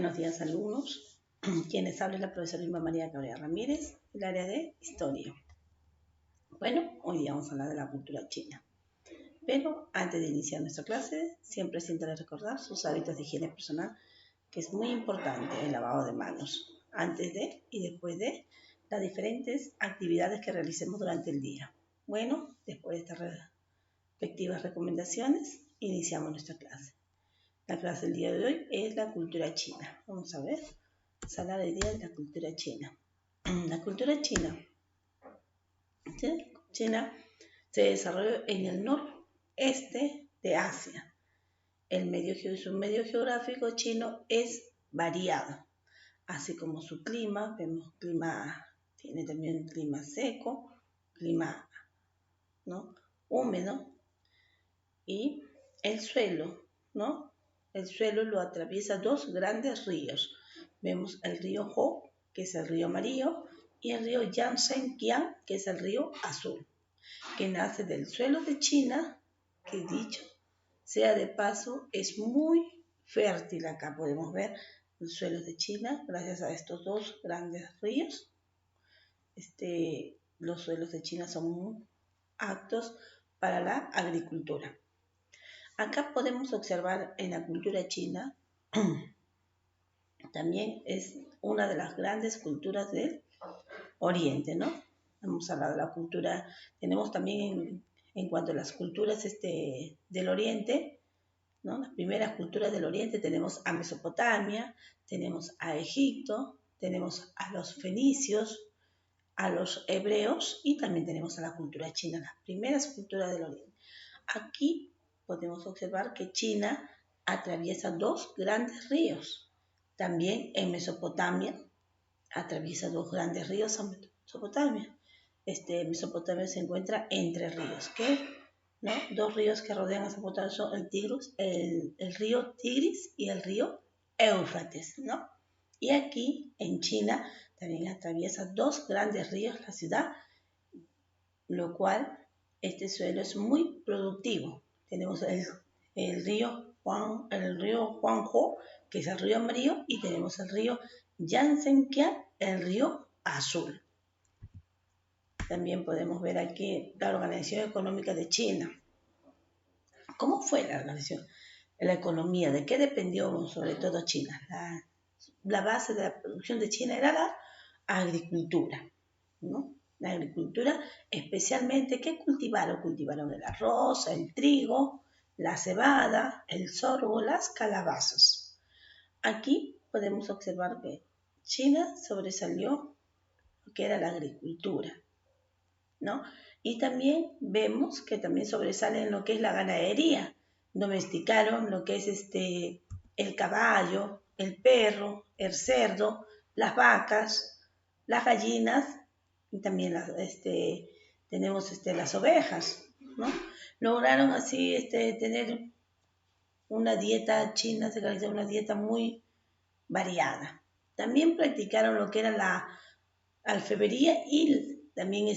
Buenos días, alumnos. Quienes habla es la profesora Irma María Cabrera Ramírez, del área de Historia. Bueno, hoy día vamos a hablar de la cultura china. Pero antes de iniciar nuestra clase, siempre es interesante recordar sus hábitos de higiene personal, que es muy importante el lavado de manos, antes de y después de las diferentes actividades que realicemos durante el día. Bueno, después de estas respectivas recomendaciones, iniciamos nuestra clase. La clase del día de hoy es la cultura china. Vamos a ver, vamos a hablar del día de la cultura china. La cultura china, ¿sí? China se desarrolló en el noreste de Asia. Su medio geográfico chino es variado, así como su clima. Vemos tiene también clima seco, clima, ¿no?, húmedo, y el suelo, ¿no? El suelo lo atraviesa dos grandes ríos. Vemos el río Ho, que es el río amarillo, y el río Yangtze-Kiang, que es el río azul, que nace del suelo de China, que dicho sea de paso, es muy fértil. Acá podemos ver los suelos de China, gracias a estos dos grandes ríos. Los suelos de China son muy aptos para la agricultura. Acá podemos observar en la cultura china, también es una de las grandes culturas del Oriente, ¿no? Vamos a hablar de la cultura. Tenemos también en cuanto a las culturas del Oriente, ¿no? Las primeras culturas del Oriente tenemos a Mesopotamia, tenemos a Egipto, tenemos a los fenicios, a los hebreos y también tenemos a la cultura china, las primeras culturas del Oriente. Aquí podemos observar que China atraviesa dos grandes ríos. También en Mesopotamia atraviesa dos grandes ríos a Mesopotamia. Mesopotamia se encuentra entre ríos, ¿no? Dos ríos que rodean a Mesopotamia son el río Tigris y el río Éufrates, ¿no? Y aquí en China también atraviesa dos grandes ríos la ciudad, lo cual este suelo es muy productivo. Tenemos el río Huanghe, que es el río amarillo, y tenemos el río Yangtze-Kiang, el río azul. También podemos ver aquí la Organización Económica de China. ¿Cómo fue la organización? La economía, ¿de qué dependió sobre todo China? La base de la producción de China era la agricultura, ¿no? La agricultura, especialmente, ¿qué cultivaron? Cultivaron el arroz, el trigo, la cebada, el sorgo, las calabazas. Aquí podemos observar que China sobresalió lo que era la agricultura, ¿no? Y también vemos que también sobresale en lo que es la ganadería. Domesticaron lo que es el caballo, el perro, el cerdo, las vacas, las gallinas, y también tenemos las ovejas, ¿no? Lograron así tener una dieta china, se caracteriza una dieta muy variada. También practicaron lo que era la alfarería y también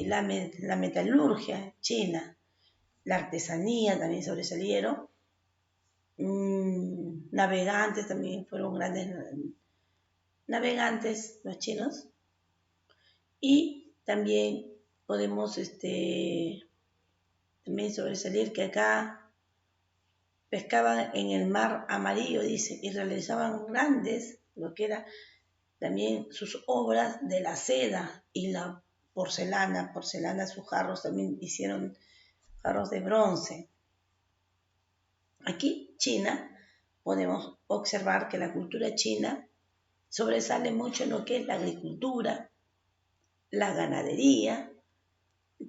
la metalurgia china, la artesanía también sobresalieron. Navegantes también fueron grandes navegantes los chinos. Y también podemos también sobresalir que acá pescaban en el mar amarillo, dice, y realizaban grandes, lo que era también sus obras de la seda y la porcelana, sus jarros también hicieron jarros de bronce. Aquí, China, podemos observar que la cultura china sobresale mucho en lo que es la agricultura, la ganadería,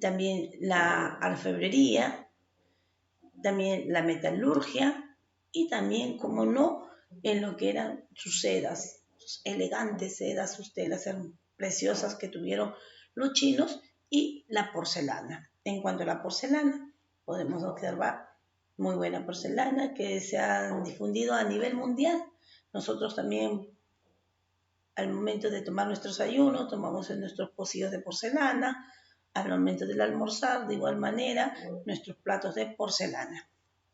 también la alfarería, también la metalurgia y también, como no, en lo que eran sus sedas, sus elegantes sedas, sus telas preciosas que tuvieron los chinos, y la porcelana. En cuanto a la porcelana, podemos observar muy buena porcelana que se ha difundido a nivel mundial. Nosotros también, al momento de tomar nuestros ayunos, tomamos nuestros pocillos de porcelana. Al momento del almorzar, de igual manera, nuestros platos de porcelana.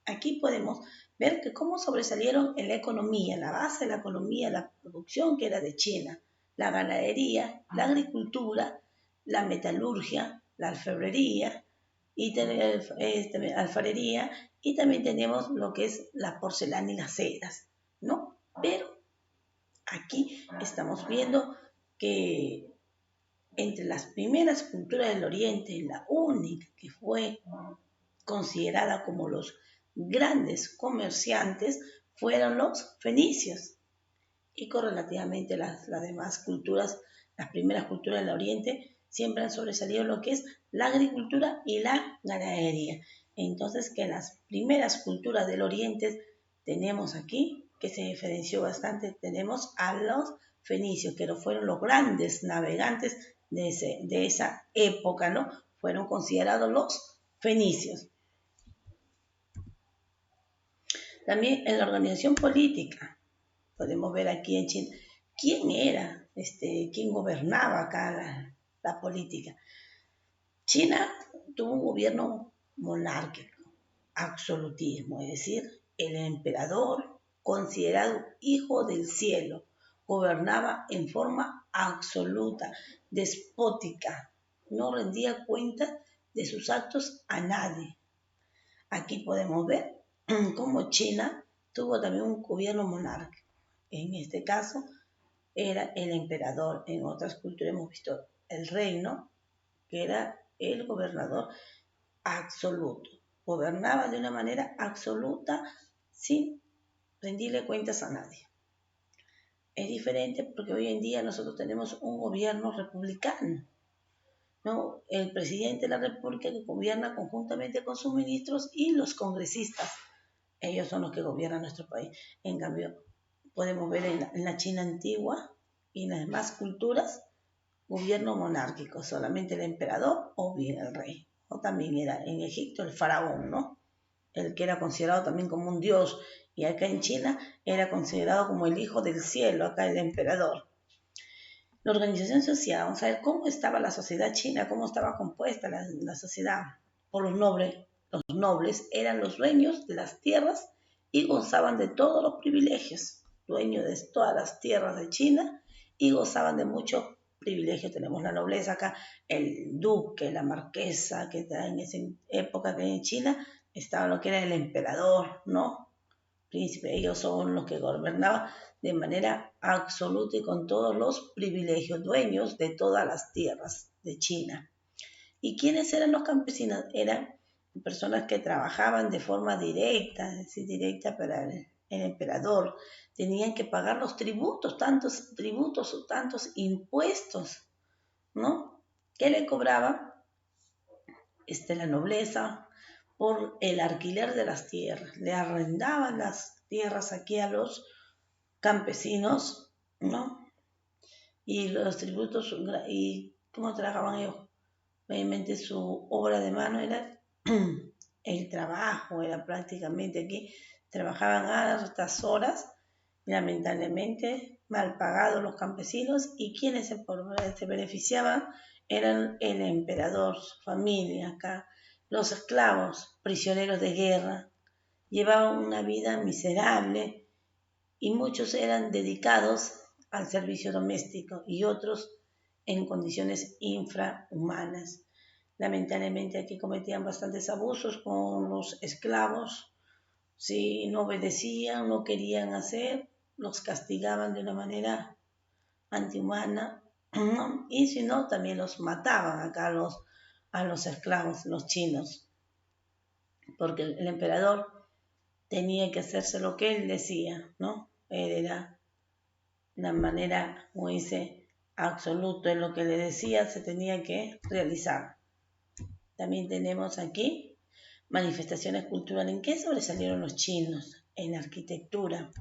Aquí podemos ver que cómo sobresalieron en la economía, la base de la economía, la producción que era de China, la ganadería, la agricultura, la metalurgia, la alfarería y alfarería, y también tenemos lo que es la porcelana y las sedas, ¿no? Pero aquí estamos viendo que entre las primeras culturas del Oriente, la única que fue considerada como los grandes comerciantes fueron los fenicios. Y correlativamente las demás culturas, las primeras culturas del Oriente, siempre han sobresalido lo que es la agricultura y la ganadería. Entonces, que en las primeras culturas del Oriente tenemos aquí, que se diferenció bastante, tenemos a los fenicios, que fueron los grandes navegantes de esa época, ¿no? Fueron considerados los fenicios. También en la organización política, podemos ver aquí en China, quién era, quién gobernaba acá la política. China tuvo un gobierno monárquico, absolutismo, es decir, el emperador, considerado hijo del cielo, gobernaba en forma absoluta, despótica, no rendía cuenta de sus actos a nadie. Aquí podemos ver cómo China tuvo también un gobierno monárquico. En este caso era el emperador. En otras culturas hemos visto el reino, que era el gobernador absoluto. Gobernaba de una manera absoluta sin rendirle cuentas a nadie. Es diferente porque hoy en día nosotros tenemos un gobierno republicano, ¿no? El presidente de la República que gobierna conjuntamente con sus ministros y los congresistas. Ellos son los que gobiernan nuestro país. En cambio, podemos ver en la China antigua y en las demás culturas, gobierno monárquico, solamente el emperador o bien el rey. O también era en Egipto el faraón, ¿no? El que era considerado también como un dios. Y acá en China era considerado como el hijo del cielo, acá el emperador. La organización social, vamos a ver cómo estaba la sociedad china, cómo estaba compuesta la sociedad por los nobles. Los nobles eran los dueños de las tierras y gozaban de todos los privilegios, dueños de todas las tierras de China y gozaban de muchos privilegios. Tenemos la nobleza acá, el duque, la marquesa, que en esa época que en China estaba lo que era el emperador, ¿no? Príncipe, ellos son los que gobernaban de manera absoluta y con todos los privilegios, dueños de todas las tierras de China. ¿Y quiénes eran los campesinos? Eran personas que trabajaban de forma directa, es decir, directa para el emperador. Tenían que pagar los tributos, tantos tributos o tantos impuestos, ¿no? ¿Qué le cobraba la nobleza? Por el alquiler de las tierras. Le arrendaban las tierras aquí a los campesinos, ¿no? Y los tributos, ¿y cómo trabajaban ellos? Obviamente su obra de mano era el trabajo, era prácticamente aquí, trabajaban hartas horas, lamentablemente mal pagados los campesinos, y quienes se beneficiaban eran el emperador, su familia acá, los esclavos, prisioneros de guerra, llevaban una vida miserable y muchos eran dedicados al servicio doméstico y otros en condiciones infrahumanas. Lamentablemente aquí cometían bastantes abusos con los esclavos. Si no obedecían, no querían hacer, los castigaban de una manera antihumana, ¿no? Y si no, también los mataban acá a los esclavos, los chinos, porque el emperador tenía que hacerse lo que él decía, ¿no? Él era una manera, como dice, absoluto, en lo que le decía se tenía que realizar. También tenemos aquí manifestaciones culturales. ¿En qué sobresalieron los chinos? En la arquitectura.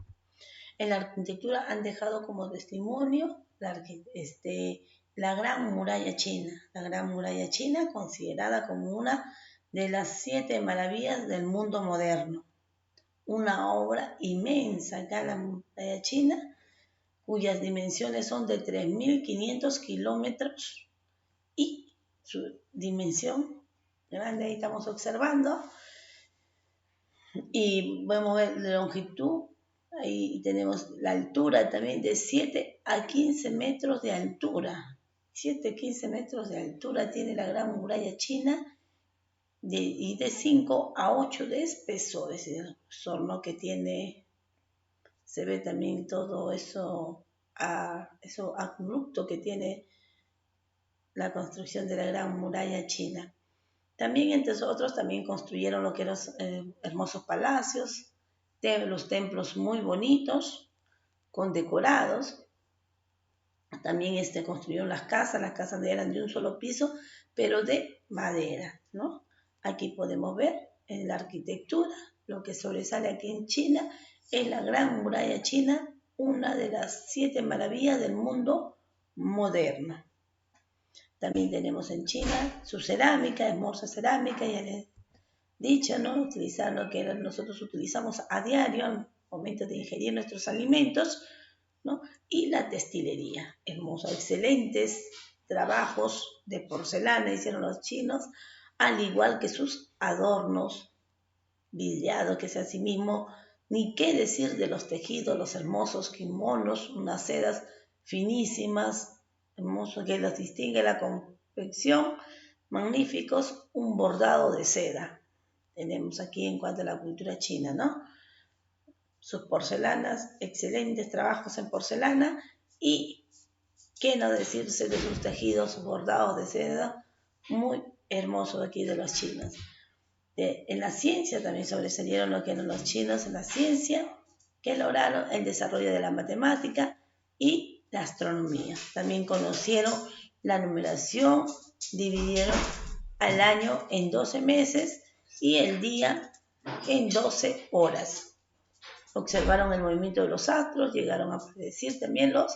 En la arquitectura han dejado como testimonio la Gran Muralla China. La Gran Muralla China considerada como una de las 7 maravillas del mundo moderno. Una obra inmensa acá en la Muralla China, cuyas dimensiones son de 3.500 kilómetros y su dimensión grande, ahí estamos observando, Y podemos ver la longitud, ahí tenemos la altura también de 7 a 15 metros de altura. 7 a 15 metros de altura tiene la Gran Muralla China y de 5 a 8 de espesor, es decir, el sorno que tiene, se ve también todo eso, eso abrupto que tiene la construcción de la Gran Muralla China. También, entre otros, también construyeron lo que eran hermosos palacios, los templos muy bonitos, con decorados. También construyeron las casas eran de un solo piso, pero de madera, ¿no? Aquí podemos ver en la arquitectura, lo que sobresale aquí en China es la Gran Muralla China, una de las 7 maravillas del mundo moderno. También tenemos en China su cerámica, hermosa cerámica, ya les he dicho, ¿no? Utilizar lo que nosotros utilizamos a diario al momento de ingerir nuestros alimentos, ¿no? Y la textilería, hermosa, excelentes trabajos de porcelana hicieron los chinos, al igual que sus adornos vidriados, que es así mismo, ni qué decir de los tejidos, los hermosos kimonos, unas sedas finísimas, hermoso que los distingue la confección, magníficos, un bordado de seda. Tenemos aquí en cuanto a la cultura china, ¿no? Sus porcelanas, excelentes trabajos en porcelana y qué no decirse de sus tejidos bordados de seda, muy hermosos aquí de los chinos. En la ciencia también sobresalieron lo que eran los chinos en la ciencia, que lograron el desarrollo de la matemática y la astronomía. También conocieron la numeración, dividieron al año en 12 meses y el día en 12 horas. Observaron el movimiento de los astros, llegaron a predecir también los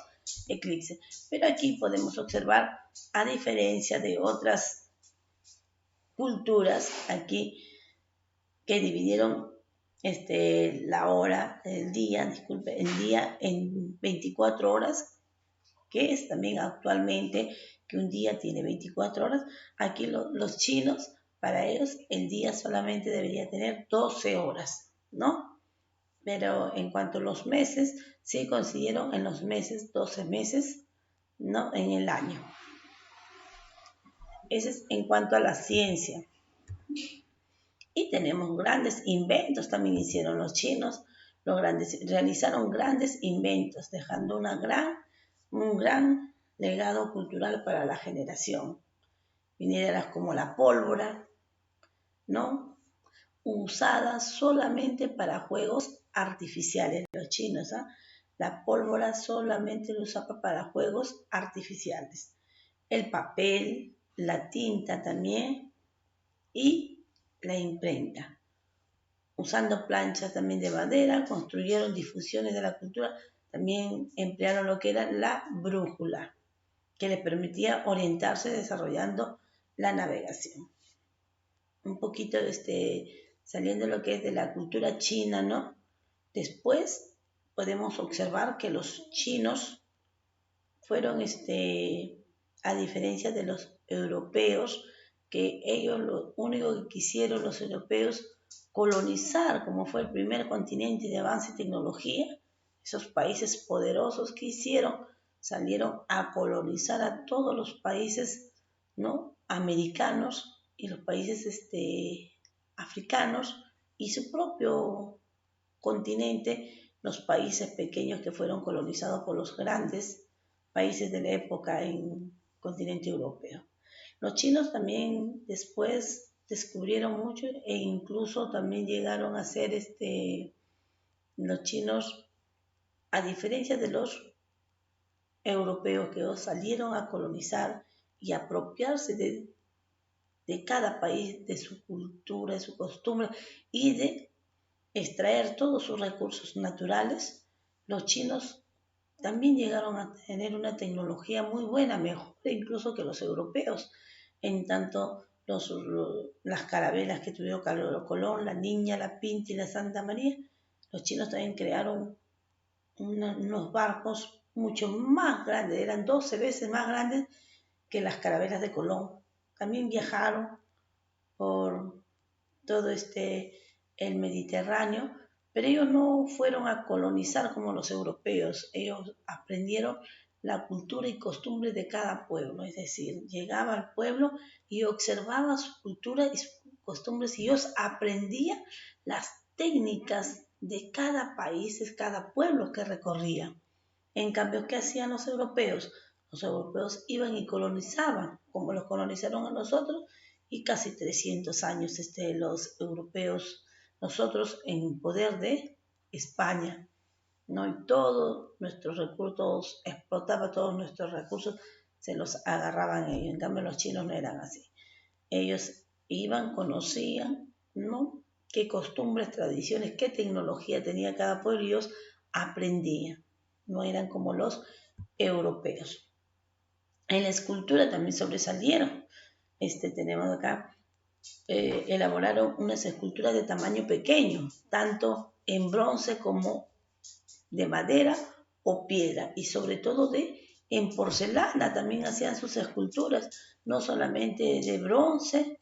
eclipses. Pero aquí podemos observar, a diferencia de otras culturas, aquí que dividieron la hora, el día en 24 horas, que es también actualmente que un día tiene 24 horas. Aquí los chinos, para ellos, el día solamente debería tener 12 horas, ¿no? Pero en cuanto a los meses, sí consiguieron en los meses, 12 meses, ¿no? En el año. Ese es en cuanto a la ciencia. Y tenemos grandes inventos, también hicieron los chinos, realizaron grandes inventos, dejando un gran legado cultural para la generación. Mineras como la pólvora, ¿no? Usada solamente para juegos artificiales, los chinos, ¿ah? La pólvora solamente lo usaba para juegos artificiales. El papel, la tinta también y la imprenta. Usando planchas también de madera, construyeron difusiones de la cultura, también emplearon lo que era la brújula, que les permitía orientarse desarrollando la navegación. Un poquito saliendo de lo que es de la cultura china, ¿no? Después podemos observar que los chinos fueron, a diferencia de los europeos, que ellos lo único que quisieron los europeos colonizar, como fue el primer continente de avance y tecnología, esos países poderosos que hicieron, salieron a colonizar a todos los países, ¿no? Americanos y los países africanos y su propio continente, los países pequeños que fueron colonizados por los grandes países de la época en el continente europeo. Los chinos también después descubrieron mucho e incluso también llegaron a ser los chinos, a diferencia de los europeos que salieron a colonizar y apropiarse de cada país, de su cultura, de su costumbre y de extraer todos sus recursos naturales, los chinos también llegaron a tener una tecnología muy buena, mejor incluso que los europeos, en tanto las carabelas que tuvieron Carlos Colón, la Niña, la Pinta y la Santa María, los chinos también crearon unos barcos mucho más grandes, eran 12 veces más grandes que las carabelas de Colón. También viajaron por todo el Mediterráneo, pero ellos no fueron a colonizar como los europeos, ellos aprendieron la cultura y costumbres de cada pueblo, es decir, llegaba al pueblo y observaba su cultura y sus costumbres y ellos aprendían las técnicas de cada país, de cada pueblo que recorría. En cambio, ¿qué hacían los europeos? Los europeos iban y colonizaban, como los colonizaron a nosotros, y casi 300 años los europeos, nosotros en poder de España, ¿no? Y todos nuestros recursos, explotaba todos nuestros recursos, se los agarraban ellos. En cambio, los chinos no eran así. Ellos iban, conocían, ¿no? Qué costumbres, tradiciones, qué tecnología tenía cada pueblo y ellos aprendían. No eran como los europeos. En la escultura también sobresalieron. Tenemos acá, elaboraron unas esculturas de tamaño pequeño, tanto en bronce como de madera o piedra, y sobre todo en porcelana también hacían sus esculturas, no solamente de bronce,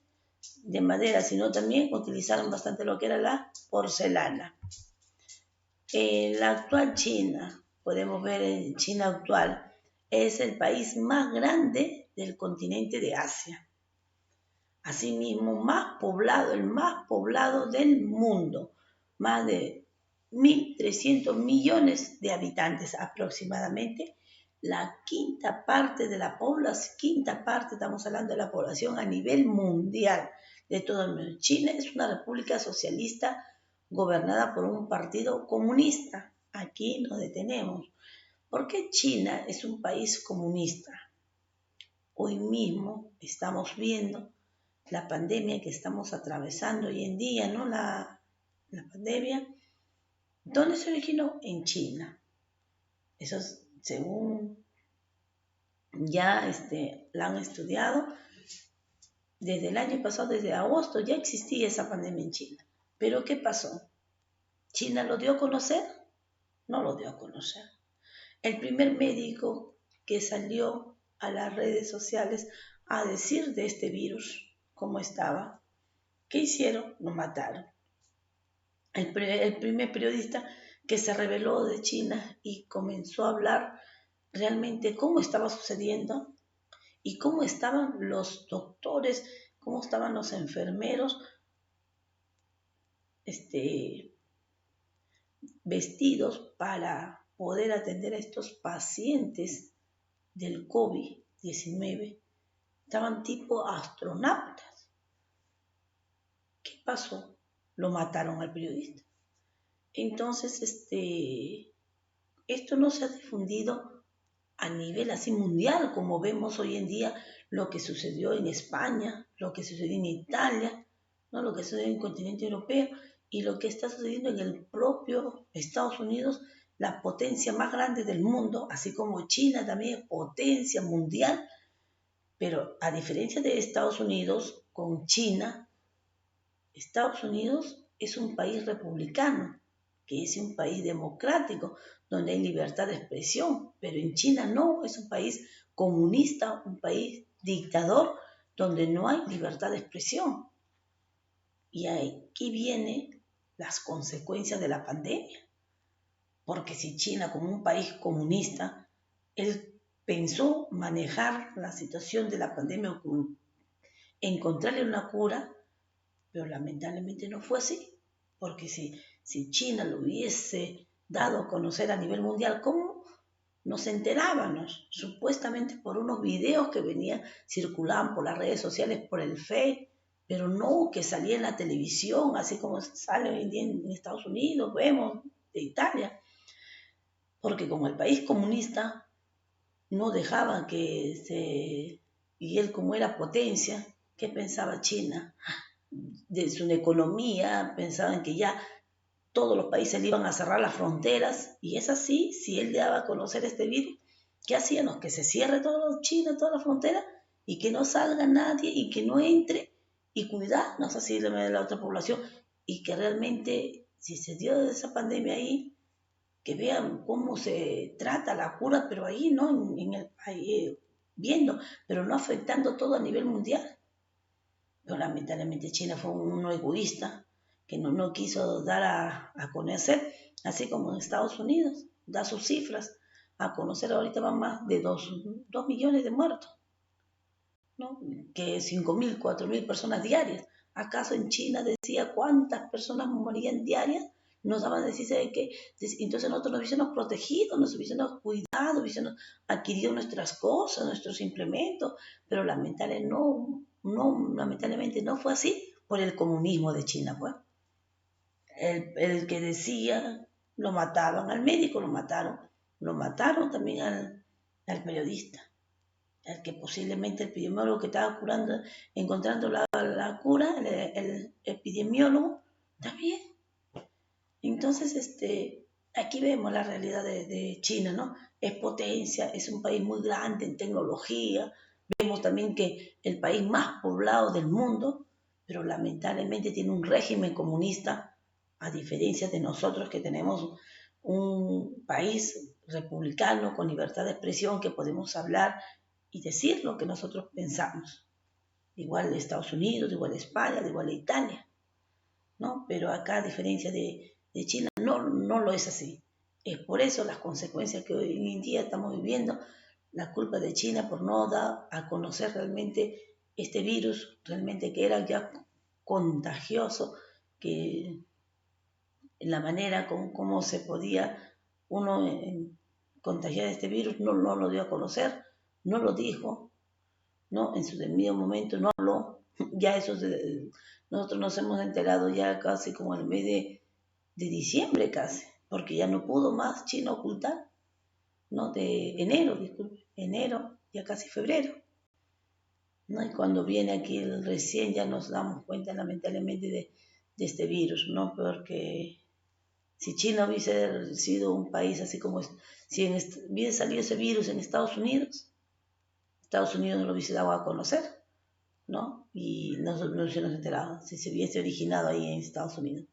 de madera, sino también utilizaron bastante lo que era la porcelana. La actual China, podemos ver en China actual, es el país más grande del continente de Asia. Asimismo, el más poblado del mundo, más de 1.300 millones de habitantes aproximadamente, la quinta parte de la población, estamos hablando de la población a nivel mundial de todo el mundo. China es una república socialista gobernada por un partido comunista. Aquí nos detenemos. ¿Por qué China es un país comunista? Hoy mismo estamos viendo la pandemia que estamos atravesando hoy en día, ¿no? La pandemia. ¿Dónde se originó? En China. Eso es, según ya la han estudiado, desde el año pasado, desde agosto, ya existía esa pandemia en China. ¿Pero qué pasó? ¿China lo dio a conocer? No lo dio a conocer. El primer médico que salió a las redes sociales a decir de este virus, cómo estaba, ¿qué hicieron? Lo mataron. El primer periodista que se rebeló de China y comenzó a hablar realmente cómo estaba sucediendo y cómo estaban los doctores, cómo estaban los enfermeros vestidos para poder atender a estos pacientes del COVID-19. Estaban tipo astronautas. ¿Qué pasó? Lo mataron al periodista. Entonces, esto no se ha difundido a nivel así mundial, como vemos hoy en día lo que sucedió en España, lo que sucedió en Italia, ¿no? Lo que sucedió en el continente europeo y lo que está sucediendo en el propio Estados Unidos, la potencia más grande del mundo, así como China también es potencia mundial, pero a diferencia de Estados Unidos con China, Estados Unidos es un país republicano, que es un país democrático, donde hay libertad de expresión, pero en China no, es un país comunista, un país dictador, donde no hay libertad de expresión. Y aquí vienen las consecuencias de la pandemia, porque si China, como un país comunista, él pensó manejar la situación de la pandemia, encontrarle una cura, pero lamentablemente no fue así, porque si China lo hubiese dado a conocer a nivel mundial, ¿cómo nos enterábamos? Supuestamente por unos videos que circulaban por las redes sociales, por el Face, pero no que salía en la televisión, así como sale hoy en día en Estados Unidos, vemos, de Italia, porque como el país comunista no dejaba y él como era potencia, ¿qué pensaba China? De su economía, pensaban que ya todos los países le iban a cerrar las fronteras, y es así, si él le daba a conocer este virus, ¿qué hacíamos? Que se cierre todo China, toda la frontera, y que no salga nadie, y que no entre, y cuidarnos así de la otra población, y que realmente, si se dio esa pandemia ahí, que vean cómo se trata la cura, pero ahí, ¿no? Ahí, viendo, pero no afectando todo a nivel mundial. Pero lamentablemente China fue uno egoísta que no quiso dar a conocer, así como en Estados Unidos, da sus cifras a conocer. Ahorita van más de 2 millones de muertos, ¿no? Que 5.000, 4.000 personas diarias. ¿Acaso en China decía cuántas personas morían diarias? Nos daban a decir de que entonces nosotros nos hubiésemos protegido, nos hubiésemos cuidado, hubiésemos adquirido nuestras cosas, nuestros implementos, pero lamentablemente no fue así por el comunismo de China, pues. El que decía, lo mataban al médico, lo mataron también al periodista, al que posiblemente el epidemiólogo que estaba encontrando la cura, el epidemiólogo, también. Entonces, aquí vemos la realidad de China, ¿no? Es potencia, es un país muy grande en tecnología. Vemos también que el país más poblado del mundo, pero lamentablemente tiene un régimen comunista, a diferencia de nosotros que tenemos un país republicano con libertad de expresión, que podemos hablar y decir lo que nosotros pensamos. Igual de Estados Unidos, igual de España, igual de Italia, ¿no? Pero acá, a diferencia de China, no lo es así. Es por eso las consecuencias que hoy en día estamos viviendo, la culpa de China por no dar a conocer realmente este virus, realmente que era ya contagioso, que la manera como se podía uno contagiar este virus no lo dio a conocer, no lo dijo, ¿no? En su debido momento no habló. Ya nosotros nos hemos enterado ya casi como en el mes de diciembre casi, porque ya no pudo más China ocultar, ¿no? De enero, disculpe, enero, ya casi febrero, ¿no? Y cuando viene aquí recién ya nos damos cuenta lamentablemente de este virus, ¿no? Porque si China hubiese sido un país así como si hubiese salido ese virus en Estados Unidos no lo hubiese dado a conocer, ¿no? Y no nos hubiésemos enterado si se hubiese originado ahí en Estados Unidos,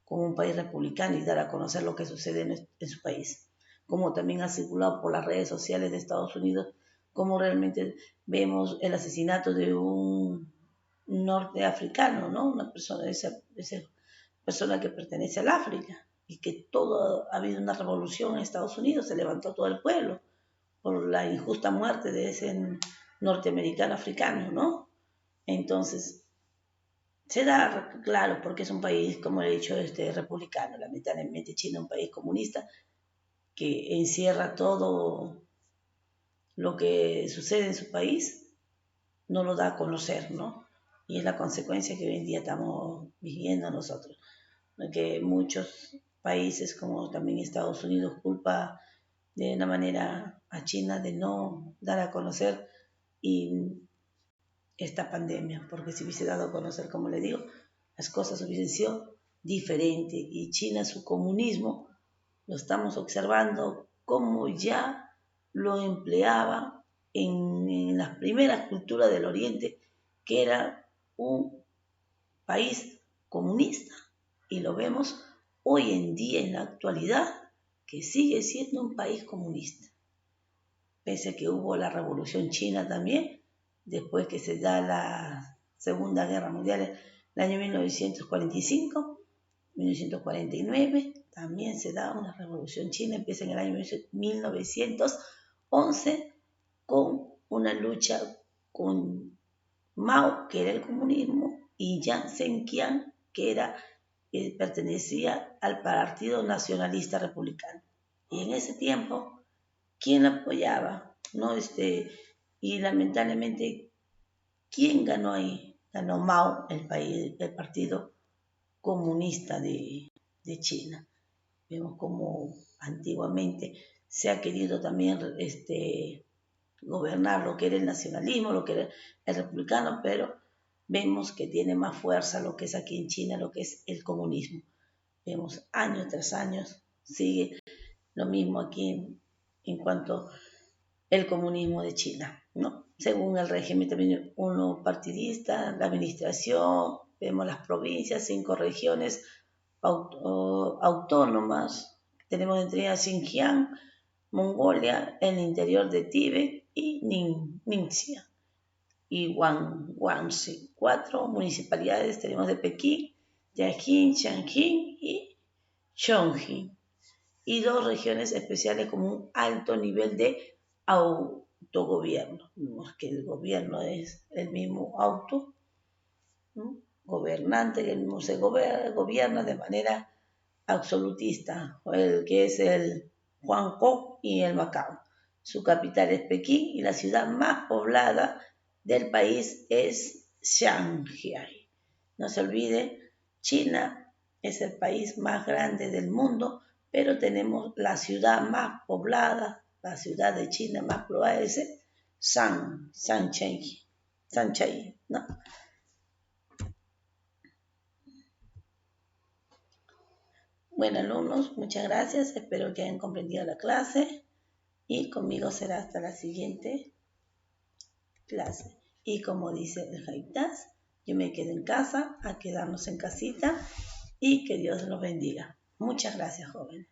como un país republicano, y dar a conocer lo que sucede en su país. Como también ha circulado por las redes sociales de Estados Unidos, como realmente vemos el asesinato de un norteafricano, ¿no? Una persona, esa persona que pertenece al África, y que ha habido una revolución en Estados Unidos, se levantó todo el pueblo por la injusta muerte de ese norteamericano africano, ¿no? Entonces, se da claro porque es un país, como he dicho, republicano. Lamentablemente China es un país comunista que encierra todo lo que sucede en su país, no lo da a conocer, ¿no? Y es la consecuencia que hoy en día estamos viviendo nosotros, ¿no? Que muchos países, como también Estados Unidos, culpa de una manera a China de no dar a conocer y esta pandemia, porque si hubiese dado a conocer, como le digo, las cosas hubiesen sido diferentes. Y China, su comunismo, lo estamos observando como ya lo empleaba en las primeras culturas del Oriente, que era un país comunista. Y lo vemos hoy en día, en la actualidad, que sigue siendo un país comunista. Pese a que hubo la Revolución China también, después que se da la Segunda Guerra Mundial, el año 1945, 1949, también se da una Revolución China, empieza en el año 1911 con una lucha con Mao, que era el comunismo, y Jiang Zemin, que pertenecía al Partido Nacionalista Republicano. Y en ese tiempo, ¿quién apoyaba? ¿No? Y lamentablemente, ¿quién ganó ahí? Ganó Mao, el Partido Comunista de China. Vemos como antiguamente se ha querido también gobernar lo que era el nacionalismo, lo que era el republicano, pero vemos que tiene más fuerza lo que es aquí en China, lo que es el comunismo. Vemos año tras año, sigue lo mismo aquí en cuanto el comunismo de China, ¿no? Según el régimen también uno partidista, la administración, vemos las provincias, 5 regiones autónomas, tenemos entre ellas Xinjiang, Mongolia, el interior de Tíbet y Ningxia y Guangxi. 4 municipalidades tenemos de Pekín, Jiangxi, Shanxi y Chongqing, y 2 regiones especiales con un alto nivel de autogobierno. Vemos que el gobierno es el mismo auto, ¿no? Gobernante, que el mismo se gobierna de manera absolutista, el que es el Huangkou y el Macao. Su capital es Pekín y la ciudad más poblada del país es Shanghái. No se olvide, China es el país más grande del mundo, pero tenemos la ciudad más poblada, la ciudad de China más poblada es Shanghái, ¿no? Bueno, alumnos, muchas gracias. Espero que hayan comprendido la clase y conmigo será hasta la siguiente clase. Y como dice el Haitas, yo me quedo en casa, a quedarnos en casita y que Dios los bendiga. Muchas gracias, jóvenes.